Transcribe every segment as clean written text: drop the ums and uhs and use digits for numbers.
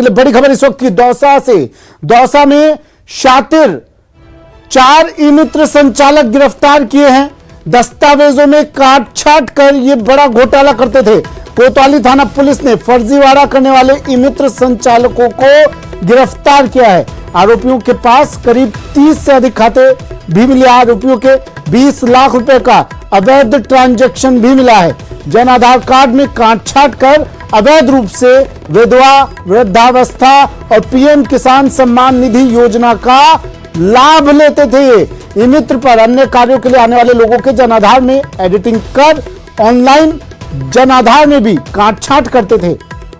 बड़ी खबर इस वक्त की दौसा से। दौसा में शातिर 4 ई मित्र संचालक गिरफ्तार किए हैं। दस्तावेजों में काट छाट कर ये बड़ा घोटाला करते थे। कोतवाली थाना पुलिस ने फर्जीवाड़ा करने वाले ई मित्र संचालकों को गिरफ्तार किया है। आरोपियों के पास करीब 30 से अधिक खाते भी मिले। आरोपियों के 20 लाख रुपए का अवैध ट्रांजैक्शन भी मिला है। जन आधार कार्ड में काट छाट कर अवैध रूप से विधवा, वृद्धावस्था और पीएम किसान सम्मान निधि योजना का लाभ लेते थे। ई मित्र पर अन्य कार्यों के लिए आने वाले लोगों के जन आधार में एडिटिंग कर ऑनलाइन जन आधार में भी काट छाट करते थे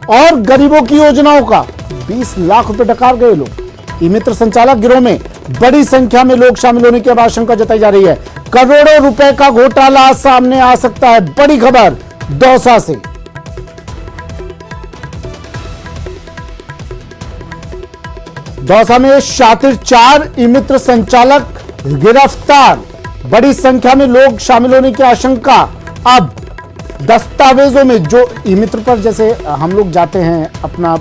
और गरीबों की योजनाओं का 20 लाख रुपए डकार गए लोग। ई मित्र संचालक गिरोह में बड़ी संख्या में लोग शामिल होने की आशंका जताई जा रही है। करोड़ों रुपए का घोटाला सामने आ सकता है। बड़ी खबर दौसा से। दौसा में शातिर 4 ई मित्र संचालक गिरफ्तार। बड़ी संख्या में लोग शामिल होने की आशंका। अब दस्तावेजों में जो ई मित्र पर जैसे हम लोग जाते हैं अपना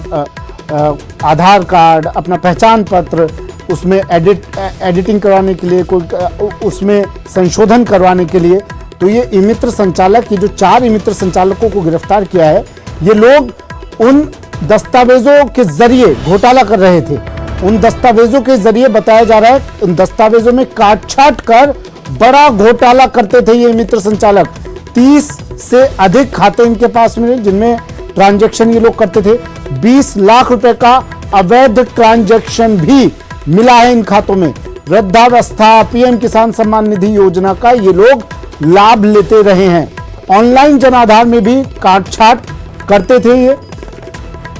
आधार कार्ड, अपना पहचान पत्र, उसमें एडिटिंग करवाने के लिए, कोई उसमें संशोधन करवाने के लिए, तो ये ई मित्र संचालक, ये जो 4 ई मित्र संचालकों को गिरफ्तार किया है, ये लोग उन दस्तावेजों के जरिए घोटाला कर रहे थे। उन दस्तावेजों के जरिए बताया जा रहा है, उन दस्तावेजों में काट छाट कर बड़ा घोटाला करते थे ये मित्र संचालक। 30 से अधिक खाते इनके पास मिले जिनमें ट्रांजैक्शन ये लोग करते थे। 20 लाख रुपए का अवैध ट्रांजैक्शन भी मिला है इन खातों में। वृद्धावस्था, पीएम किसान सम्मान निधि योजना का ये लोग लाभ लेते रहे हैं। ऑनलाइन जन आधार में भी काट छाट करते थे ये।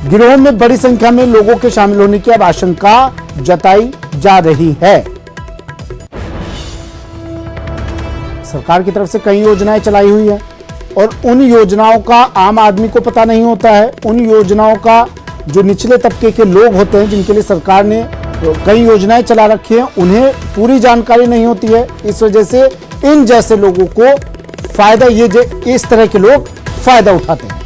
गिरोह में बड़ी संख्या में लोगों के शामिल होने की अब आशंका जताई जा रही है। सरकार की तरफ से कई योजनाएं चलाई हुई है और उन योजनाओं का आम आदमी को पता नहीं होता है। उन योजनाओं का जो निचले तबके के लोग होते हैं, जिनके लिए सरकार ने कई योजनाएं चला रखी हैं, उन्हें पूरी जानकारी नहीं होती है। इस वजह से इन जैसे लोगों को फायदा, इस तरह के लोग फायदा उठाते हैं।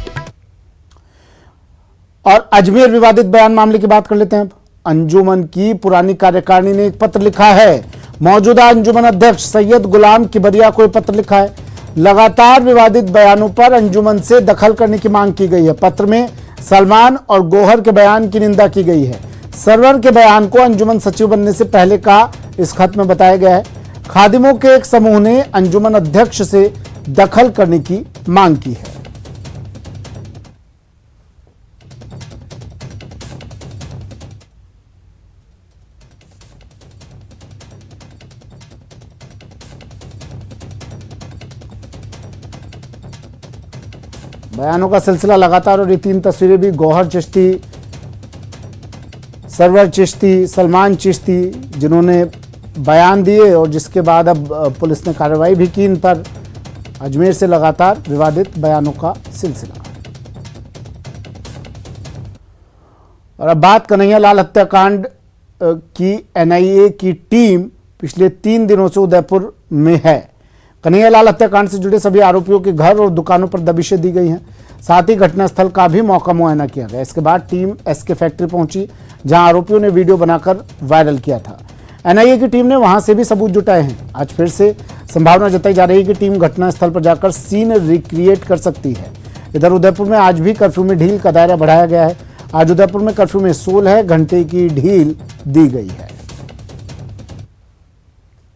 और अजमेर विवादित बयान मामले की बात कर लेते हैं। अंजुमन की पुरानी कार्यकारिणी ने एक पत्र लिखा है। मौजूदा अंजुमन अध्यक्ष सैयद गुलाम किबरिया को पत्र लिखा है। लगातार विवादित बयानों पर अंजुमन से दखल करने की मांग की गई है। पत्र में सलमान और गौहर के बयान की निंदा की गई है। सरवर के बयान को अंजुमन सचिव बनने से पहले का इस खत में बताया गया है। खादिमों के एक समूह ने अंजुमन अध्यक्ष से दखल करने की मांग की है। बयानों का सिलसिला लगातार, और ये 3 तस्वीरें भी गौहर चिश्ती, सरवर चिश्ती, सलमान चिश्ती, जिन्होंने बयान दिए और जिसके बाद अब पुलिस ने कार्रवाई भी की इन पर। अजमेर से लगातार विवादित बयानों का सिलसिला। और अब बात कन्हैया लाल हत्याकांड की एनआईए की टीम पिछले 3 दिनों से उदयपुर में है। कन्हैया लाल हत्याकांड से जुड़े सभी आरोपियों के घर और दुकानों पर दबिशें दी गई हैं। साथ ही घटनास्थल का भी मौका मुआयना किया गया। इसके बाद टीम एसके फैक्ट्री पहुंची, जहां आरोपियों ने वीडियो बनाकर वायरल किया था। एनआईए की टीम ने वहां से भी सबूत जुटाए हैं। आज फिर से संभावना जताई जा रही है कि टीम घटनास्थल पर जाकर सीन रिक्रिएट कर सकती है। इधर उदयपुर में आज भी कर्फ्यू में ढील का दायरा बढ़ाया गया है। आज उदयपुर में कर्फ्यू में 16 घंटे की ढील दी गई है।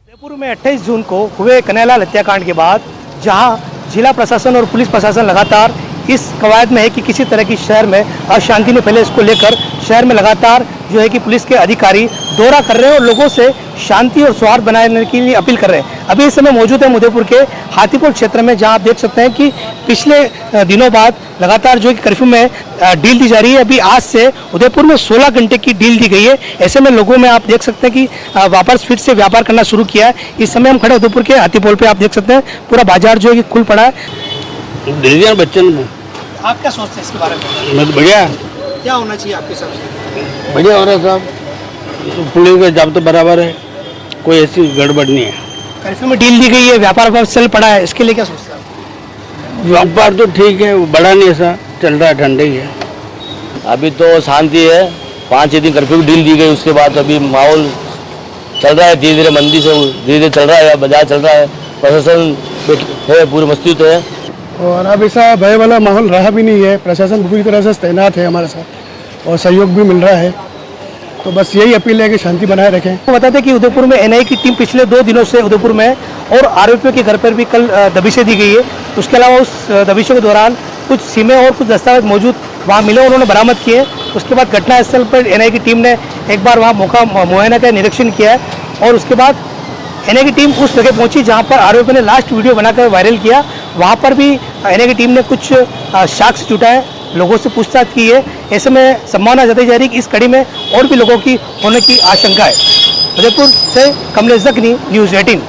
उदयपुर में 28 जून को हुए कन्हैया लाल हत्याकांड के बाद जहां जिला प्रशासन और पुलिस प्रशासन लगातार इस कवायद में है कि किसी तरह की शहर में अशांति न फैले, इसको लेकर शहर में लगातार जो है कि पुलिस के अधिकारी दौरा कर रहे हैं और लोगों से शांति और सौहार्द बनाने के लिए अपील कर रहे हैं। अभी इस समय मौजूद है उदयपुर के हाथीपुर क्षेत्र में, जहां आप देख सकते हैं कि पिछले दिनों बाद लगातार जो है कि कर्फ्यू में ढील दी जा रही है। अभी आज से उदयपुर में 16 घंटे की ढील दी गई है। ऐसे में लोगों में आप देख सकते हैं कि वापस फिर से व्यापार करना शुरू किया है। इस समय हम खड़े उदयपुर के हाथीपुर पे, आप देख सकते हैं पूरा बाजार जो है कि खुल पड़ा है। बच्चन, आप क्या सोचते हैं इसके बारे में? बढ़िया, क्या होना चाहिए आपके हिसाब से? बढ़िया हो रहा है साहब, पुलिस का जब तो बराबर है, कोई ऐसी गड़बड़ नहीं है। कर्फ्यू में ढील दी गई है, व्यापार चल पड़ा है, इसके लिए क्या सोचते हैं आप? व्यापार तो ठीक है, बड़ा नहीं ऐसा चल रहा है, ठंडा ही है। अभी तो शांति है, 5-6 दिन कर्फ्यू ढील दी गई, उसके बाद अभी माहौल चल रहा है धीरे धीरे, मंदी से धीरे धीरे चल रहा है, बाजार चल रहा है, प्रशासन है पूरी मस्ती है। और अब ऐसा भय वाला माहौल रहा भी नहीं है, प्रशासन पूरी तरह से तैनात है हमारे साथ और सहयोग भी मिल रहा है। तो बस यही अपील है कि शांति बनाए रखें। तो बता दें कि उदयपुर में एनआईए की टीम पिछले 2 दिनों से उदयपुर में और आरोपियों के घर पर भी कल दबिशें दी गई है। उसके अलावा उस दबिशों के दौरान कुछ सिमें और कुछ दस्तावेज मौजूद वहाँ मिले, उन्होंने बरामद किए। उसके बाद घटनास्थल पर एनआईए की टीम ने एक बार वहाँ मौका मुआयना का निरीक्षण किया है और उसके बाद एनआईए की टीम उस जगह पहुंची जहां पर आरोपियों ने लास्ट वीडियो बनाकर वायरल किया। वहां पर भी एनआईए की टीम ने कुछ साक्ष्य जुटाए, लोगों से पूछताछ की है। ऐसे में संभावना जताई जा रही है कि इस कड़ी में और भी लोगों की होने की आशंका है। उदयपुर से कमलेश जखनी, न्यूज़ 18।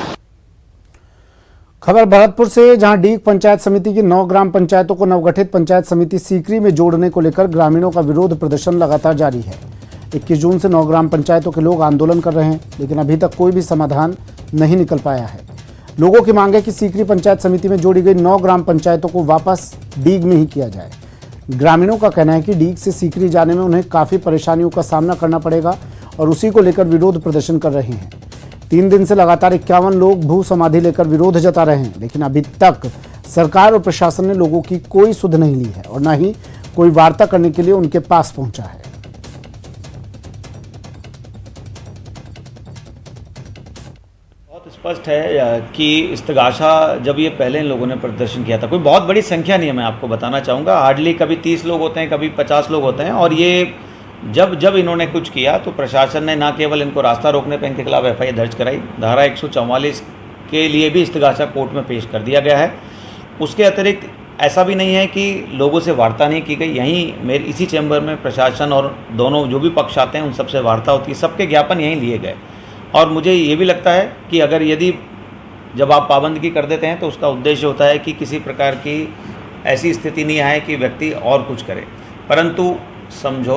खबर भरतपुर से, जहां डीग पंचायत समिति की 9 ग्राम पंचायतों को नवगठित पंचायत समिति सीकरी में जोड़ने को लेकर ग्रामीणों का विरोध प्रदर्शन लगातार जारी है। 21 जून से 9 ग्राम पंचायतों के लोग आंदोलन कर रहे हैं, लेकिन अभी तक कोई भी समाधान नहीं निकल पाया है। लोगों की मांग है कि सीकरी पंचायत समिति में जोड़ी गई 9 ग्राम पंचायतों को वापस डीग में ही किया जाए। ग्रामीणों का कहना है कि डीग से सीकरी जाने में उन्हें काफ़ी परेशानियों का सामना करना पड़ेगा और उसी को लेकर विरोध प्रदर्शन कर रहे हैं। 3 दिन से लगातार 51 लोग भू समाधि लेकर विरोध जता रहे हैं, लेकिन अभी तक सरकार और प्रशासन ने लोगों की कोई सुध नहीं ली है और न ही कोई वार्ता करने के लिए उनके पास पहुंचा है। बहुत स्पष्ट है कि इस्तगाशा जब ये पहले इन लोगों ने प्रदर्शन किया था, कोई बहुत बड़ी संख्या नहीं है, मैं आपको बताना चाहूँगा। हार्डली कभी 30 लोग होते हैं, कभी 50 लोग होते हैं। और ये जब इन्होंने कुछ किया तो प्रशासन ने ना केवल इनको रास्ता रोकने पर इनके खिलाफ FIR दर्ज कराई, धारा 144 के लिए भी इस्तगाशा कोर्ट में पेश कर दिया गया है। उसके अतिरिक्त ऐसा भी नहीं है कि लोगों से वार्ता नहीं की गई। यहीं मेरे इसी चैम्बर में प्रशासन और दोनों जो भी पक्ष आते हैं उन सबसे वार्ता होती है, सबके ज्ञापन यहीं लिए गए। और मुझे ये भी लगता है कि अगर यदि जब आप पाबंदी कर देते हैं तो उसका उद्देश्य होता है कि किसी प्रकार की ऐसी स्थिति नहीं आए कि व्यक्ति और कुछ करे। परंतु समझो,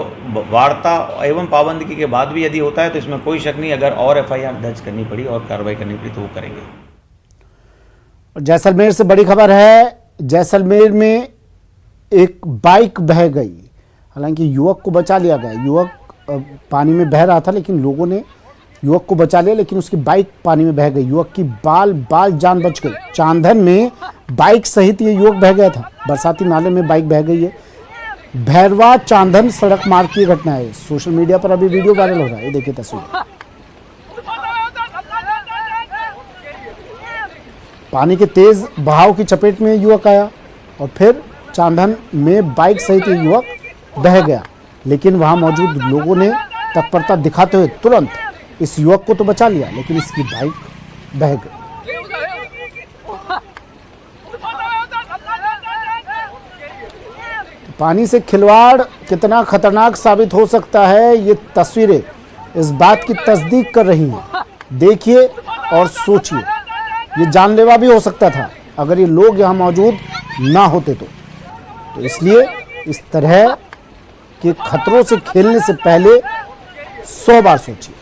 वार्ता एवं पाबंदी के बाद भी यदि होता है तो इसमें कोई शक नहीं, अगर और FIR दर्ज करनी पड़ी और कार्रवाई करनी पड़ी तो वो करेंगे। जैसलमेर से बड़ी खबर है। जैसलमेर में एक बाइक बह गई, हालांकि युवक को बचा लिया गया। युवक पानी में बह रहा था, लेकिन लोगों ने युवक को बचा लिया, लेकिन उसकी बाइक पानी में बह गई। युवक की बाल जान बच गई। चांदन में बाइक सहित ये युवक बह गया था। बरसाती नाले में बाइक बह गई है। भैरवा चांदन सड़क मार्ग की घटना है। सोशल मीडिया पर अभी वीडियो वायरल हो रहा है, ये देखिए तस्वीर। पानी के तेज बहाव की चपेट में युवक आया और फिर चांदन में बाइक सहित युवक बह गया, लेकिन वहां मौजूद लोगों ने तत्परता दिखाते हुए तुरंत इस युवक को तो बचा लिया, लेकिन इसकी बाइक बह गई। पानी से खिलवाड़ कितना खतरनाक साबित हो सकता है, ये तस्वीरें इस बात की तस्दीक कर रही हैं। देखिए और सोचिए, ये जानलेवा भी हो सकता था अगर ये लोग यहाँ मौजूद ना होते तो इसलिए इस तरह के खतरों से खेलने से पहले 100 बार सोचिए।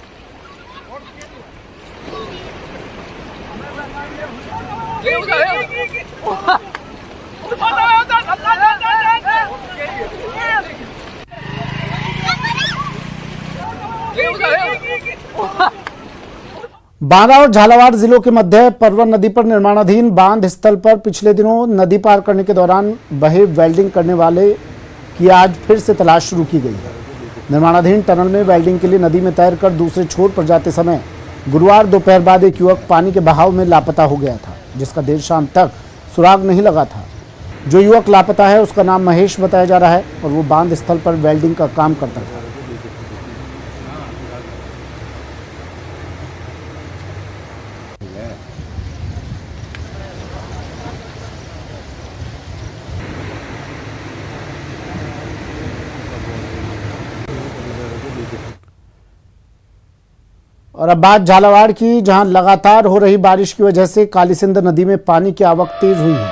बांदा और झालावाड़ जिलों के मध्य परवन नदी पर निर्माणाधीन बांध स्थल पर पिछले दिनों नदी पार करने के दौरान बहे वेल्डिंग करने वाले की आज फिर से तलाश शुरू की गई है। निर्माणाधीन टनल में वेल्डिंग के लिए नदी में तैरकर दूसरे छोर पर जाते समय गुरुवार दोपहर बाद एक युवक पानी के बहाव में लापता हो गया था, जिसका देर शाम तक सुराग नहीं लगा था। जो युवक लापता है उसका नाम महेश बताया जा रहा है और वो बांध स्थल पर वेल्डिंग का काम करता था। और अब बात झालावाड़ की, जहां लगातार हो रही बारिश की वजह से कालीसिंध नदी में पानी की आवक तेज हुई है।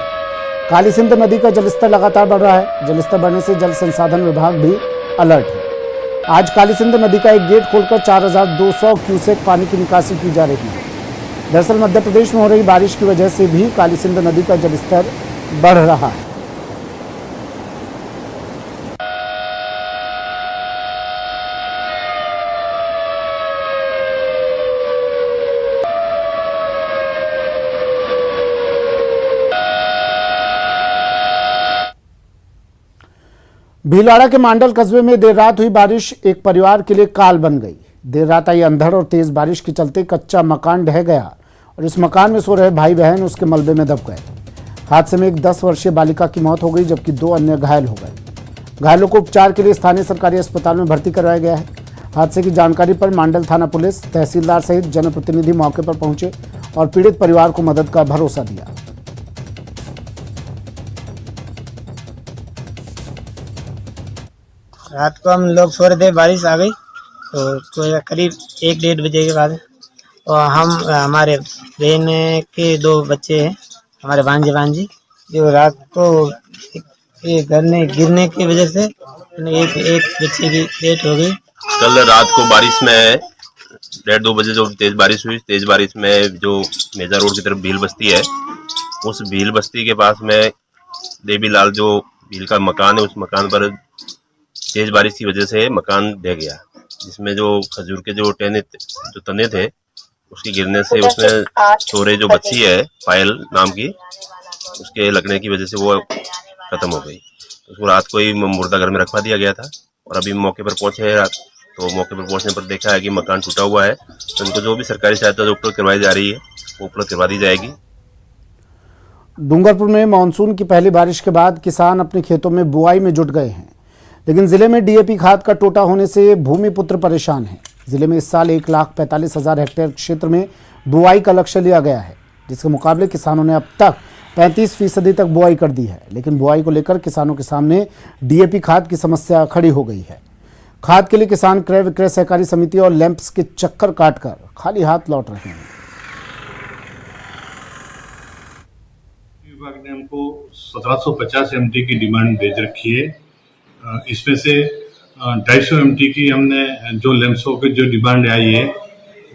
कालीसिंध नदी का जलस्तर लगातार बढ़ रहा है। जलस्तर बढ़ने से जल संसाधन विभाग भी अलर्ट है। आज कालीसिंध नदी का एक गेट खोलकर 4200 क्यूसेक पानी की निकासी की जा रही है। दरअसल मध्य प्रदेश में हो रही बारिश की वजह से भी कालीसिंध नदी का जलस्तर बढ़ रहा है। भीलवाड़ा के मांडल कस्बे में देर रात हुई बारिश एक परिवार के लिए काल बन गई। देर रात आई अंधड़ और तेज बारिश के चलते कच्चा मकान ढह गया और इस मकान में सो रहे भाई बहन उसके मलबे में दब गए। हादसे में एक 10 वर्षीय बालिका की मौत हो गई जबकि 2 अन्य घायल हो गए। घायलों को उपचार के लिए स्थानीय सरकारी अस्पताल में भर्ती करवाया गया है। हादसे की जानकारी पर मांडल थाना पुलिस, तहसीलदार सहित जनप्रतिनिधि मौके पर पहुंचे और पीड़ित परिवार को मदद का भरोसा दिया। रात को हम लोग सो रहे थे, बारिश आ गई तो करीब 1-1:30 बजे के बाद और हम हमारे बहन के 2 बच्चे हैं, हमारे भांजी जो रात को ये घर में गिरने की वजह से एक बच्चे की डेथ हो गई। कल रात को बारिश में 1:30-2 बजे जो तेज बारिश हुई, तेज बारिश में जो मेजा रोड की तरफ भील बस्ती है, उस भील बस्ती के पास में देवीलाल जो भील का मकान है, उस मकान पर तेज बारिश की वजह से मकान ढह गया, जिसमें जो खजूर के जो तने थे उसके गिरने से उसमें छोरे जो बच्ची है पायल नाम की, उसके लगने की वजह से वो खत्म हो गई। उसको रात को ही मुर्दा घर में रखवा दिया गया था और अभी मौके पर पहुंचे हैं तो मौके पर पहुंचने पर देखा है कि मकान टूटा हुआ है, तो उनको जो भी सरकारी सहायता जो उपलब्ध करवाई जा रही है वो उपलब्ध करवा दी जाएगी। डूंगरपुर में मानसून की पहली बारिश के बाद किसान अपने खेतों में बुआई में जुट गए हैं, लेकिन जिले में डीएपी खाद का टोटा होने से भूमिपुत्र परेशान हैं। जिले में इस साल 1,45,000 हेक्टेयर क्षेत्र में बुआई का लक्ष्य लिया गया है, जिसके मुकाबले किसानों ने अब तक 35% तक बुआई कर दी है। लेकिन बुआई को लेकर किसानों के सामने डीएपी खाद की समस्या खड़ी हो गई है। खाद के लिए किसान क्रय विक्रय सहकारी समिति और लैंप्स के चक्कर काटकर खाली हाथ लौट रहे हैं। विभाग ने हमको 1750 एमटी की डिमांड भेज रखी है। इसमें से 250 एमटी की हमने जो लैंप्सों की जो डिमांड आई है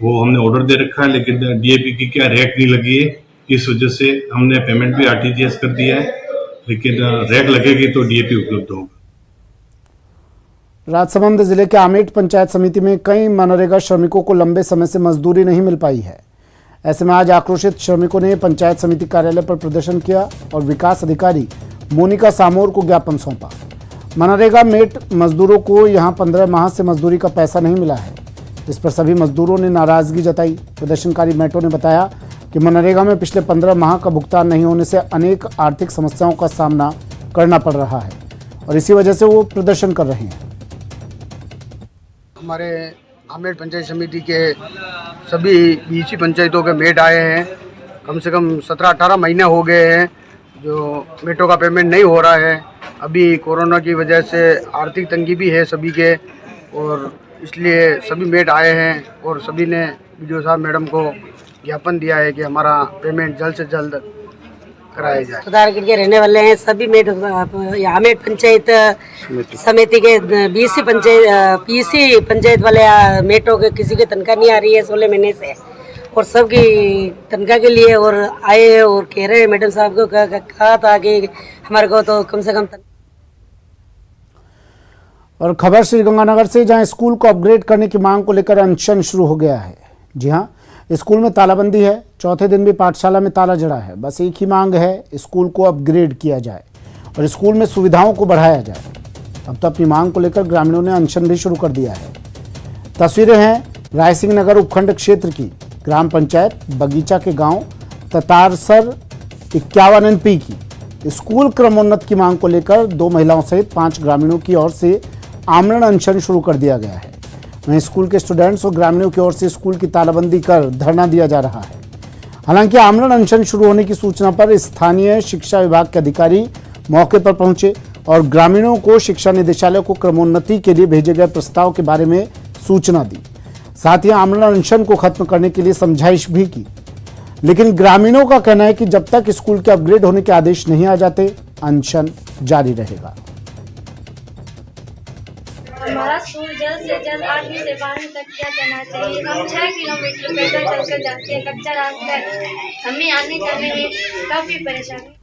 वो हमने ऑर्डर दे रखा है, लेकिन डीएपी की क्या रैक नहीं लगी है, इस वजह से हमने पेमेंट भी आरटीजीएस कर दिया है, लेकिन रैक लगेगी तो डीएपी उपलब्ध होगा। राजसमंद जिले के आमेट पंचायत समिति में कई मनरेगा श्रमिकों को लंबे समय से मजदूरी नहीं मिल पाई है। ऐसे में आज आक्रोशित श्रमिकों ने पंचायत समिति कार्यालय पर प्रदर्शन किया और विकास अधिकारी मोनिका सामोर को ज्ञापन सौंपा। मनरेगा मेट मजदूरों को यहां 15 माह से मजदूरी का पैसा नहीं मिला है। इस पर सभी मजदूरों ने नाराजगी जताई। प्रदर्शनकारी मेटों ने बताया कि मनरेगा में पिछले 15 माह का भुगतान नहीं होने से अनेक आर्थिक समस्याओं का सामना करना पड़ रहा है और इसी वजह से वो प्रदर्शन कर रहे हैं। हमारे आमेट पंचायत समिति के सभी 20 पंचायतों के मेट आए हैं। कम से कम 17-18 महीने हो गए हैं जो मेटों का पेमेंट नहीं हो रहा है। अभी कोरोना की वजह से आर्थिक तंगी भी है सभी के, और इसलिए सभी मेट आए हैं और सभी ने वीडियो साहब मैडम को ज्ञापन दिया है कि हमारा पेमेंट जल्द से जल्द कराया जाए। सुधारगढ़ के रहने वाले हैं सभी मेट, आमेट पंचायत समिति के 20 पंचायत वाले मेटों के किसी की तनख्वाह नहीं आ रही है 16 महीने से, और सबकी तनख्वाह के लिए और आए हैं और कह रहे हैं मैडम साहब को कहा था कि हमारे को तो कम से कम और खबर श्रीगंगानगर से, जहां स्कूल को अपग्रेड करने की मांग को लेकर अनशन शुरू हो गया है। जी हां, स्कूल में तालाबंदी है, चौथे दिन भी पाठशाला में ताला जड़ा है। बस एक ही मांग है, स्कूल को अपग्रेड किया जाए और स्कूल में सुविधाओं को बढ़ाया जाए। अब तो अपनी मांग को लेकर ग्रामीणों ने अनशन भी शुरू कर दिया है। तस्वीरें हैं रायसिंह नगर उपखंड क्षेत्र की ग्राम पंचायत बगीचा के गांव ततारसर 51 NP की। स्कूल क्रमोन्नत की मांग को लेकर 2 महिलाओं सहित 5 ग्रामीणों की ओर से आमरण अनशन शुरू कर दिया गया है। वहीं स्कूल के स्टूडेंट्स और ग्रामीणों की ओर से स्कूल की तालाबंदी कर धरना दिया जा रहा है। हालांकि आमरण अनशन शुरू होने की सूचना पर स्थानीय शिक्षा विभाग के अधिकारी मौके पर पहुंचे और ग्रामीणों को शिक्षा निदेशालय को क्रमोन्नति के लिए भेजे गए प्रस्ताव के बारे में सूचना दी। साथ ही आमरण अनशन को खत्म करने के लिए समझाइश भी की, लेकिन ग्रामीणों का कहना है कि जब तक स्कूल के अपग्रेड होने के आदेश नहीं आ जाते अनशन जारी रहेगा। हमारा स्कूल जल्द से जल्द 8वीं से 12वीं तक किया जाना चाहिए। हम 6 किलोमीटर पैदल चलकर जाते हैं, कच्चा रास्ता है, हमें आने जाने में काफी परेशानी।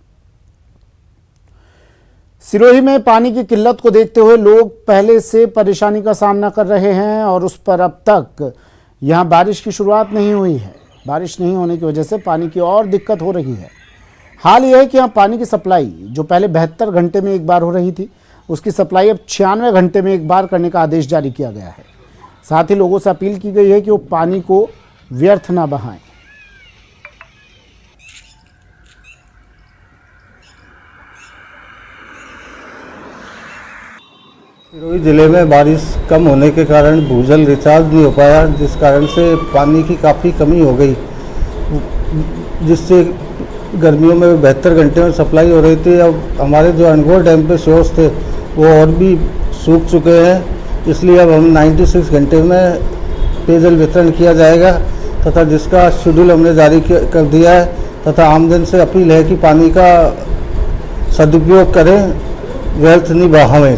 सिरोही में पानी की किल्लत को देखते हुए लोग पहले से परेशानी का सामना कर रहे हैं और उस पर अब तक यहां बारिश की शुरुआत नहीं हुई है। बारिश नहीं होने की वजह से पानी की और दिक्कत हो रही है। हाल यह है कि यहाँ पानी की सप्लाई जो पहले 72 घंटे में एक बार हो रही थी, उसकी सप्लाई अब 96 घंटे में एक बार करने का आदेश जारी किया गया है। साथ ही लोगों से अपील की गई है कि वो पानी को व्यर्थ ना बहाएं। सिरोही जिले में बारिश कम होने के कारण भूजल रिचार्ज नहीं हो पाया, जिस कारण से पानी की काफ़ी कमी हो गई, जिससे गर्मियों में 72 घंटे में सप्लाई हो रही थी। अब हमारे जो अनगोल डैम पे सोर्स थे वो और भी सूख चुके हैं, इसलिए अब हम 96 घंटे में पेयजल वितरण किया जाएगा तथा जिसका शेड्यूल हमने जारी कर दिया है तथा आमजन से अपील है कि पानी का सदुपयोग करें, व्यर्थ नहीं बहावें।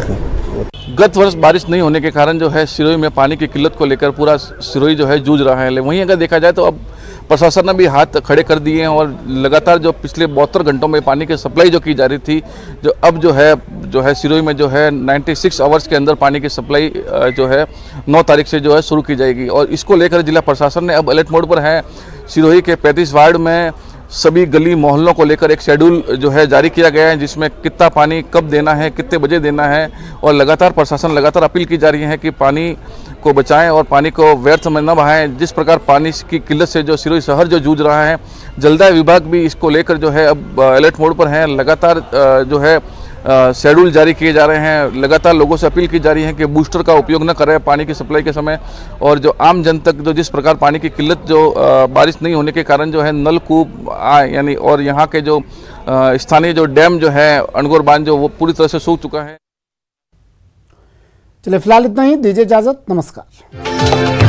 गत वर्ष बारिश नहीं होने के कारण जो है सिरोही में पानी की किल्लत को लेकर पूरा सिरोही जो है जूझ रहा है। वहीं अगर देखा जाए तो अब प्रशासन ने भी हाथ खड़े कर दिए हैं और लगातार जो पिछले 72 घंटों में पानी की सप्लाई जो की जा रही थी, जो अब जो है सिरोही में जो है 96 आवर्स के अंदर पानी की सप्लाई जो है 9 तारीख से जो है शुरू की जाएगी। और इसको लेकर जिला प्रशासन ने अब अलर्ट मोड पर है। सिरोही के 35 वार्ड में सभी गली मोहल्लों को लेकर एक शेड्यूल जो है जारी किया गया है, जिसमें कितना पानी कब देना है, कितने बजे देना है, और लगातार प्रशासन लगातार अपील की जा रही है कि पानी को बचाएं और पानी को व्यर्थ में न बहाएं। जिस प्रकार पानी की किल्लत से जो सिरोही शहर जो जूझ रहा है, जलदाय विभाग भी इसको लेकर जो है अब अलर्ट मोड पर है। लगातार जो है शेड्यूल जारी किए जा रहे हैं। लगातार लोगों से अपील की जा रही है कि बूस्टर का उपयोग न करें पानी की सप्लाई के समय, और जो आम जन तक जो जिस प्रकार पानी की किल्लत जो बारिश नहीं होने के कारण जो है नलकूप यानी और यहाँ के जो स्थानीय जो डैम जो है अनगोर बांध जो वो पूरी तरह से सूख चुका है। चलिए फिलहाल इतना ही, दीजिए इजाजत, नमस्कार।